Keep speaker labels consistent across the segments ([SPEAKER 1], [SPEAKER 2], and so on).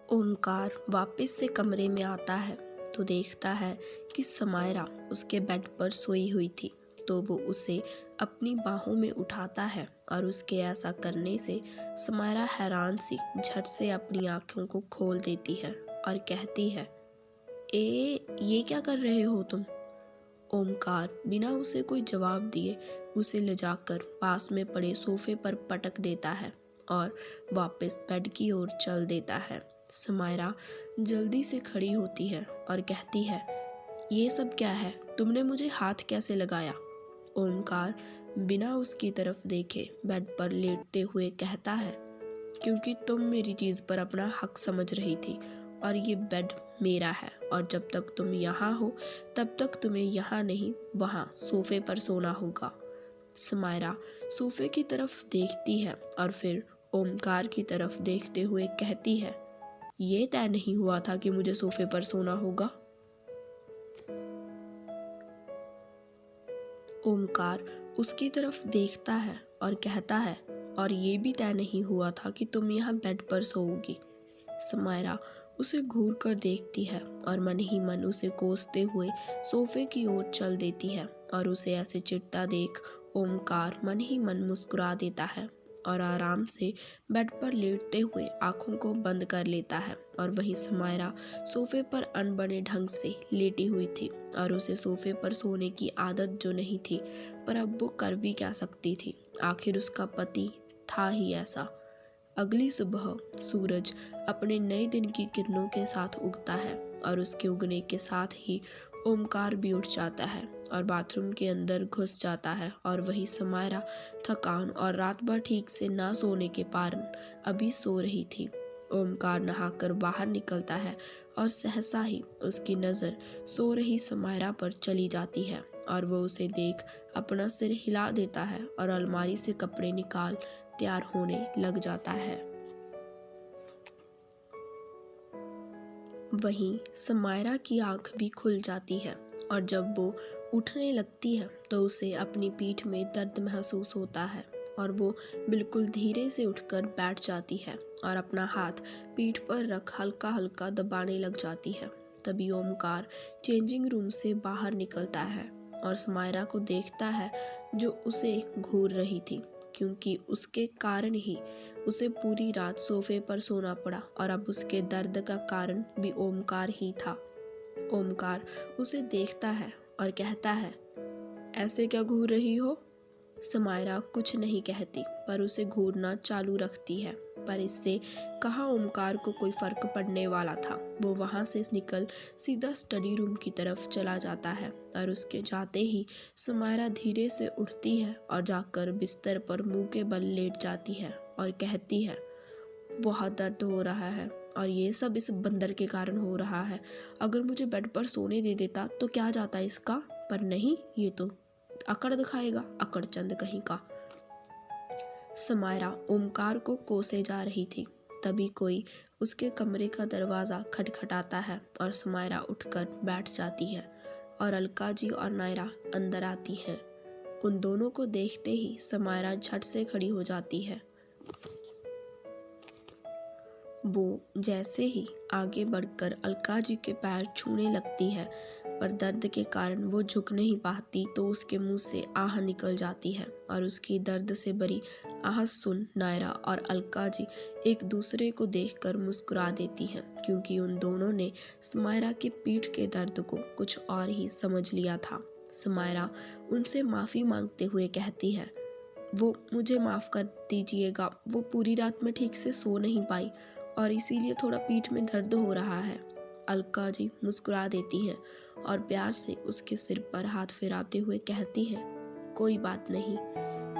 [SPEAKER 1] ओमकार वापस से कमरे में आता है तो देखता है कि समायरा उसके बेड पर सोई हुई थी। तो वो उसे अपनी बाहों में उठाता है और उसके ऐसा करने से समायरा हैरान सी झट से अपनी आंखों को खोल देती है और कहती है, ये क्या कर रहे हो तुम? ओमकार बिना उसे कोई जवाब दिए उसे ले जाकर पास में पड़े सोफे पर पटक देता है और वापस बेड की ओर चल देता है। समायरा जल्दी से खड़ी होती है और कहती है, ये सब क्या है? तुमने मुझे हाथ कैसे लगाया? ओमकार बिना उसकी तरफ देखे बेड पर लेटते हुए कहता है, क्योंकि तुम मेरी चीज़ पर अपना हक समझ रही थी और ये बेड मेरा है और जब तक तुम यहाँ हो तब तक तुम्हें यहाँ नहीं वहाँ सोफे पर सोना होगा। समायरा सोफे की तरफ देखती है और फिर ओमकार की तरफ देखते हुए कहती है, ये तय नहीं हुआ था कि मुझे सोफे पर सोना होगा? ओमकार उसकी तरफ देखता है और कहता है, और ये भी तय नहीं हुआ था कि तुम यहाँ बेड पर सोओगी। समायरा उसे घूर कर देखती है और मन ही मन उसे कोसते हुए सोफे की ओर चल देती है और उसे ऐसे चिढ़ता देख ओमकार मन ही मन मुस्कुरा देता है और आराम से बेड पर लेटते हुए आंखों को बंद कर लेता है। और वहीं समायरा सोफे पर अनबने ढंग से लेटी हुई थी और उसे सोफे पर सोने की आदत जो नहीं थी, पर अब वो कर भी क्या सकती थी, आखिर उसका पति था ही ऐसा। अगली सुबह सूरज अपने नए दिन की किरणों के साथ उगता है और उसके उगने के साथ ही ओमकार भी उठ जाता है और बाथरूम के अंदर घुस जाता है। और वहीं समायरा थकान और रात भर ठीक से ना सोने के कारण अभी सो रही थी। ओमकार नहाकर बाहर निकलता है और सहसा ही उसकी नज़र सो रही समायरा पर चली जाती है और वो उसे देख अपना सिर हिला देता है और अलमारी से कपड़े निकाल तैयार होने लग जाता है। वहीं समायरा की आंख भी खुल जाती है और जब वो उठने लगती है तो उसे अपनी पीठ में दर्द महसूस होता है और वो बिल्कुल धीरे से उठकर बैठ जाती है और अपना हाथ पीठ पर रख हल्का हल्का दबाने लग जाती है। तभी ओमकार चेंजिंग रूम से बाहर निकलता है और समायरा को देखता है जो उसे घूर रही थी, क्योंकि उसके कारण ही उसे पूरी रात सोफे पर सोना पड़ा और अब उसके दर्द का कारण भी ओमकार ही था। ओमकार उसे देखता है और कहता है, ऐसे क्या घूर रही हो? समायरा कुछ नहीं कहती पर उसे घूरना चालू रखती है, पर इससे कहाँ ओमकार को कोई फर्क पड़ने वाला था। वो वहाँ से निकल सीधा स्टडी रूम की तरफ चला जाता है और उसके जाते ही समायरा धीरे से उठती है और जाकर बिस्तर पर मुंह के बल लेट जाती है और कहती है, बहुत दर्द हो रहा है और ये सब इस बंदर के कारण हो रहा है। अगर मुझे बेड पर सोने दे देता तो क्या जाता इसका, पर नहीं, ये तो अकड़ दिखाएगा, अकड़चंद कहीं का। समायरा ओमकार को कोसे जा रही थी, तभी कोई उसके कमरे का दरवाज़ा खटखटाता है और समायरा उठकर बैठ जाती है और अलका जी और नायरा अंदर आती हैं। उन दोनों को देखते ही समायरा झट से खड़ी हो जाती है। वो जैसे ही आगे बढ़कर अलका जी के पैर छूने लगती है, पर दर्द के कारण वो झुक नहीं पाती तो उसके मुंह से आह निकल जाती है और उसकी दर्द से भरी आह सुन नायरा और अलका जी एक दूसरे को देखकर मुस्कुरा देती हैं, क्योंकि उन दोनों ने समायरा के पीठ के दर्द को कुछ और ही समझ लिया था। समायरा उनसे माफ़ी मांगते हुए कहती है, वो मुझे माफ़ कर दीजिएगा, वो पूरी रात में ठीक से सो नहीं पाई और इसीलिए थोड़ा पीठ में दर्द हो रहा है। अलका जी मुस्कुरा देती हैं और प्यार से उसके सिर पर हाथ फिराते हुए कहती हैं, कोई बात नहीं।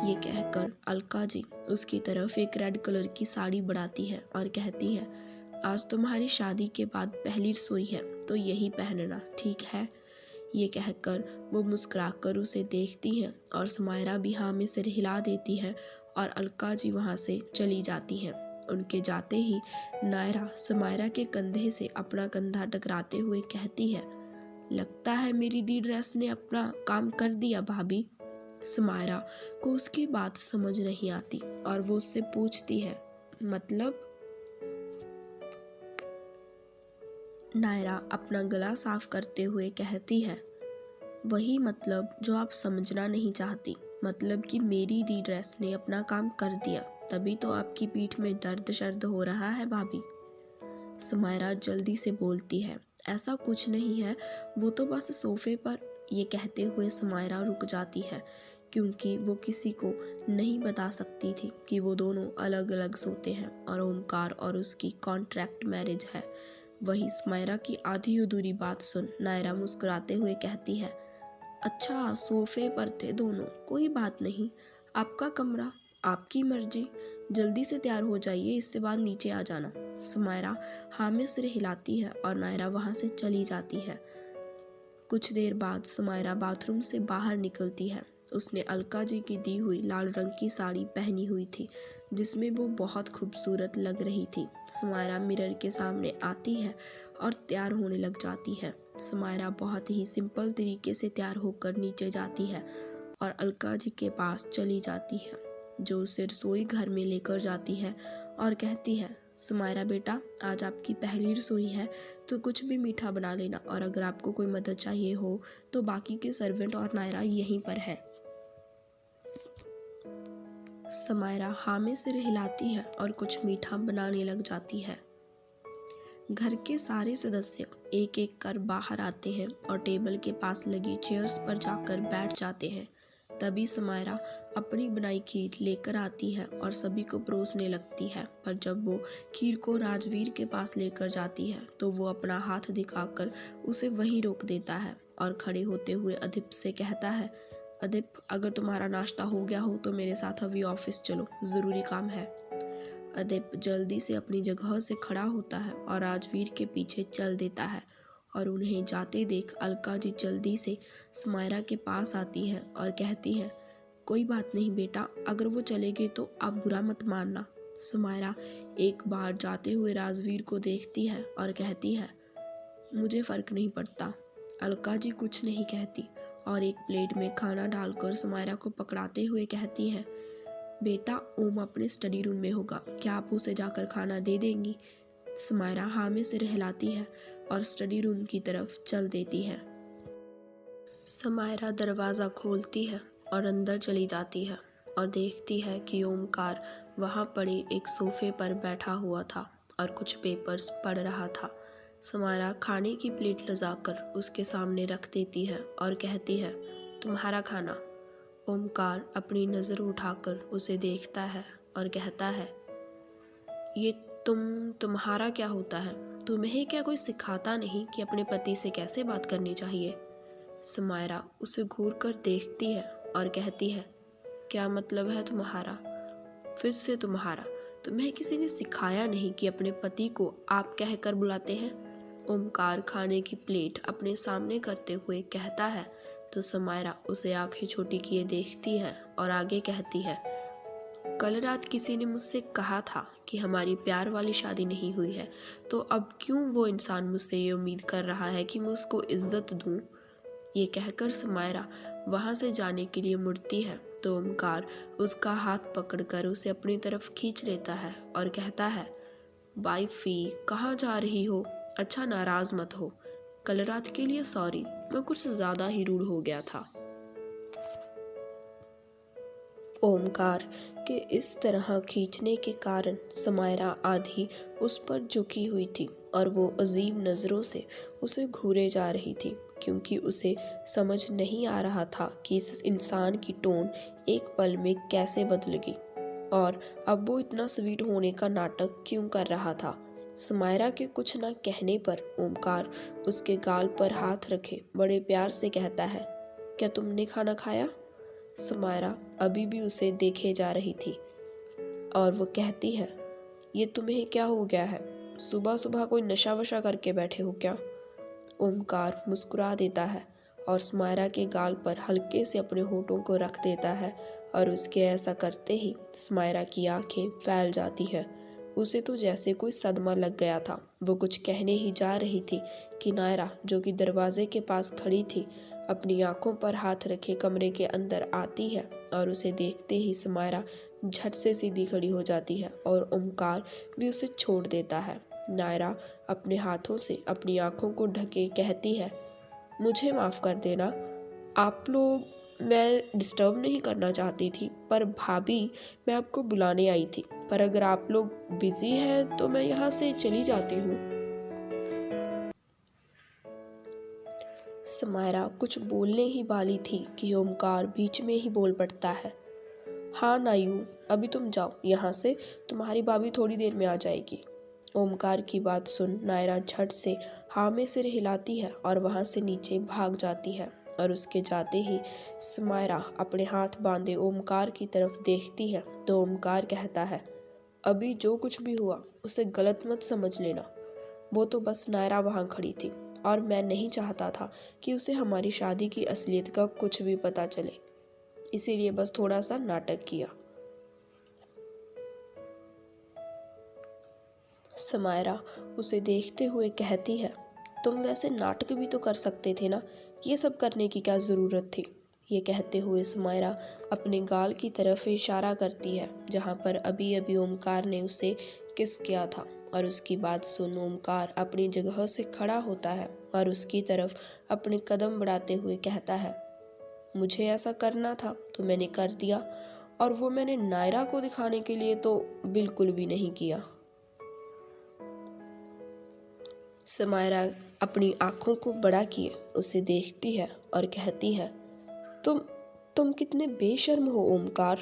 [SPEAKER 1] ये कहकर अलका जी उसकी तरफ एक रेड कलर की साड़ी बढ़ाती है और कहती है, आज तुम्हारी शादी के बाद पहली रसोई है तो यही पहनना, ठीक है? ये कहकर वो मुस्कुराकर उसे देखती हैं और समायरा भी हाँ में सिर हिला देती है और अलका जी वहाँ से चली जाती हैं। उनके जाते ही नायरा समायरा के कंधे से अपना कंधा टकराते हुए कहती है, लगता है मेरी दी ड्रेस ने अपना काम कर दिया भाभी। समायरा को उसकी बात समझ नहीं आती और वो उससे पूछती है, मतलब? नायरा अपना गला साफ करते हुए कहती है, वही मतलब जो आप समझना नहीं चाहती, मतलब कि मेरी दी ड्रेस ने अपना काम कर दिया, तभी तो आपकी पीठ में दर्द शर्द हो रहा है भाभी। समायरा जल्दी से बोलती है, ऐसा कुछ नहीं है, वो तो बस सोफे पर। ये कहते हुए समायरा रुक जाती है, क्योंकि वो किसी को नहीं बता सकती थी कि वो दोनों अलग अलग सोते हैं और ओमकार और उसकी कॉन्ट्रैक्ट मैरिज है। वही समायरा की आधी अधूरी बात सुन नायरा मुस्कुराते हुए कहती है, अच्छा सोफे पर थे दोनों, कोई बात नहीं, आपका कमरा, आपकी मर्जी, जल्दी से तैयार हो जाइए, इसके बाद नीचे आ जाना। समायरा हाँ में सिर हिलाती है और नायरा वहाँ से चली जाती है। कुछ देर बाद समायरा बाथरूम से बाहर निकलती है। उसने अलका जी की दी हुई लाल रंग की साड़ी पहनी हुई थी, जिसमें वो बहुत खूबसूरत लग रही थी। समायरा मिरर के सामने आती है और तैयार होने लग जाती है। समायरा बहुत ही सिंपल तरीके से तैयार होकर नीचे जाती है और अलका जी के पास चली जाती है, जो उसे रसोई घर में लेकर जाती है और कहती है, समायरा बेटा, आज आपकी पहली रसोई है तो कुछ भी मीठा बना लेना, और अगर आपको कोई मदद चाहिए हो तो बाकी के सर्वेंट और नायरा यहीं पर है। समायरा हाँ में सिर हिलाती है और कुछ मीठा बनाने लग जाती है। घर के सारे सदस्य एक एक कर बाहर आते हैं और टेबल के पास लगी चेयर्स पर जाकर बैठ जाते हैं। तभी समायरा अपनी बनाई खीर लेकर आती है और सभी को परोसने लगती है, पर जब वो खीर को राजवीर के पास लेकर जाती है तो वो अपना हाथ दिखाकर उसे वहीं रोक देता है और खड़े होते हुए अदीप से कहता है, अदीप, अगर तुम्हारा नाश्ता हो गया हो तो मेरे साथ अभी ऑफिस चलो, ज़रूरी काम है। अदीप जल्दी से अपनी जगह से खड़ा होता है और राजवीर के पीछे चल देता है और उन्हें जाते देख अलका जी जल्दी से समायरा के पास आती है और कहती है, कोई बात नहीं बेटा, अगर वो चले गए तो आप बुरा मत मानना। समायरा एक बार जाते हुए राजवीर को देखती है और कहती है, मुझे फ़र्क नहीं पड़ता। अलका जी कुछ नहीं कहती और एक प्लेट में खाना डालकर समायरा को पकड़ाते हुए कहती हैं, बेटा, ओम अपने स्टडी रूम में होगा, क्या आप उसे जाकर खाना दे देंगी? समायरा हाँ में सिर हिलाती है और स्टडी रूम की तरफ चल देती है। समायरा दरवाज़ा खोलती है और अंदर चली जाती है और देखती है कि ओमकार वहाँ पड़े एक सोफे पर बैठा हुआ था और कुछ पेपर्स पढ़ रहा था। समायरा खाने की प्लेट लजाकर उसके सामने रख देती है और कहती है, तुम्हारा खाना। ओमकार अपनी नज़र उठाकर उसे देखता है और कहता है, ये तुम्हारा क्या होता है? तुम्हें क्या कोई सिखाता नहीं कि अपने पति से कैसे बात करनी चाहिए? समायरा उसे घूर कर देखती है और कहती है, क्या मतलब है तुम्हारा? फिर से तुम्हारा, तुम्हें किसी ने सिखाया नहीं कि अपने पति को आप कहकर बुलाते हैं? ओमकार खाने की प्लेट अपने सामने करते हुए कहता है तो समायरा उसे आंखें छोटी किए देखती है और आगे कहती है, कल रात किसी ने मुझसे कहा था कि हमारी प्यार वाली शादी नहीं हुई है, तो अब क्यों वो इंसान मुझसे ये उम्मीद कर रहा है कि मैं उसको इज्जत दूं? ये कहकर समायरा वहाँ से जाने के लिए मुड़ती है तो ओमकार उसका हाथ पकड़कर उसे अपनी तरफ खींच लेता है और कहता है, वाइफी, कहाँ जा रही हो? अच्छा, नाराज़ मत हो, कल रात के लिए सॉरी, मैं कुछ ज़्यादा ही रूड हो गया था। ओमकार के इस तरह खींचने के कारण समायरा आधी उस पर झुकी हुई थी और वो अजीब नज़रों से उसे घूरे जा रही थी, क्योंकि उसे समझ नहीं आ रहा था कि इस इंसान की टोन एक पल में कैसे बदल गई और अब वो इतना स्वीट होने का नाटक क्यों कर रहा था। समायरा के कुछ न कहने पर ओमकार उसके गाल पर हाथ रखे बड़े प्यार से कहता है, क्या तुमने खाना खाया? समायरा अभी भी उसे देखे जा रही थी और वो कहती है, ये तुम्हें क्या हो गया है? सुबह सुबह कोई नशा वशा करके बैठे हो क्या? ओमकार मुस्कुरा देता है और समायरा के गाल पर हल्के से अपने होठों को रख देता है और उसके ऐसा करते ही समायरा की आंखें फैल जाती है। उसे तो जैसे कोई सदमा लग गया था। वो कुछ कहने ही जा रही थी कि नायरा, जो कि दरवाजे के पास खड़ी थी, अपनी आंखों पर हाथ रखे कमरे के अंदर आती है और उसे देखते ही समायरा झट से सीधी खड़ी हो जाती है और ओमकार भी उसे छोड़ देता है। नायरा अपने हाथों से अपनी आंखों को ढके कहती है, मुझे माफ़ कर देना आप लोग, मैं डिस्टर्ब नहीं करना चाहती थी, पर भाभी मैं आपको बुलाने आई थी, पर अगर आप लोग बिजी हैं तो मैं यहाँ से चली जाती हूँ। समायरा कुछ बोलने ही वाली थी कि ओमकार बीच में ही बोल पड़ता है, हाँ नायू, अभी तुम जाओ यहाँ से, तुम्हारी भाभी थोड़ी देर में आ जाएगी। ओमकार की बात सुन नायरा झट से हाँ में सिर हिलाती है और वहाँ से नीचे भाग जाती है। और उसके जाते ही समायरा अपने हाथ बांधे ओमकार की तरफ देखती है तो ओमकार कहता है, अभी जो कुछ भी हुआ उसे गलत मत समझ लेना, वो तो बस नायरा वहाँ खड़ी थी और मैं नहीं चाहता था कि उसे हमारी शादी की असलियत का कुछ भी पता चले, इसीलिए बस थोड़ा सा नाटक किया। समायरा उसे देखते हुए कहती है, तुम वैसे नाटक भी तो कर सकते थे ना, ये सब करने की क्या ज़रूरत थी। ये कहते हुए समायरा अपने गाल की तरफ इशारा करती है जहाँ पर अभी अभी ओमकार ने उसे किस किया था। और उसकी बात सुन ओमकार अपनी जगह से खड़ा होता है और उसकी तरफ अपने कदम बढ़ाते हुए कहता है, मुझे ऐसा करना था तो मैंने कर दिया, और वो मैंने नायरा को दिखाने के लिए तो बिल्कुल भी नहीं किया। समायरा अपनी आंखों को बड़ा किए उसे देखती है और कहती है, तुम तुम कितने बेशर्म हो ओमकार,